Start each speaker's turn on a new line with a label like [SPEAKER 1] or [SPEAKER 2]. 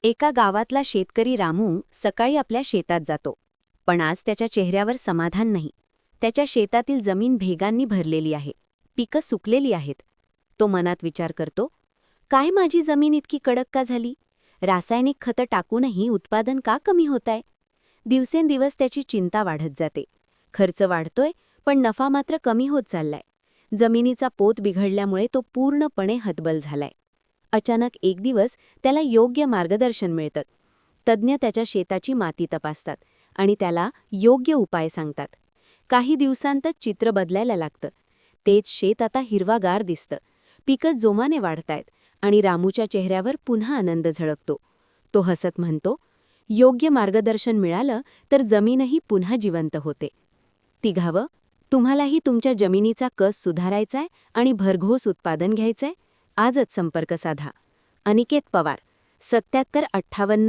[SPEAKER 1] एका गावातला शेतकरी रामू सकाळी आपल्या शेतात जातो. पण आज त्याच्या चेहऱ्यावर समाधान नाही. त्याच्या शेतातील जमीन भेगांनी भरलेली आहे. पिकं सुकलेली आहेत. तो मनात विचार करतो, काय माझी जमीन इतकी कडक का झाली? रासायनिक खतं टाकूनही उत्पादन का कमी होतंय? दिवसेंदिवस त्याची चिंता वाढत जाते. खर्च वाढतोय, पण नफा मात्र कमी होत चाललाय. जमिनीचा पोत बिघडल्यामुळे तो पूर्णपणे हतबल झालाय. अचानक एक दिवस त्याला योग्य मार्गदर्शन मिळतं. तज्ज्ञ त्याच्या शेताची माती तपासतात आणि त्याला योग्य उपाय सांगतात. काही दिवसांतच चित्र बदलायला लागतं. तेच शेत आता हिरवागार दिसतं. पिकं जोमाने वाढतायत आणि रामूच्या चेहऱ्यावर पुन्हा आनंद झळकतो. तो हसत म्हणतो, योग्य मार्गदर्शन मिळालं तर जमीनही पुन्हा जिवंत होते. तिघावं, तुम्हालाही तुमच्या जमिनीचा कस सुधारायचाय आणि भरघोस उत्पादन घ्यायचंय? आजच संपर्क साधा. अनिकेत पवार, 7758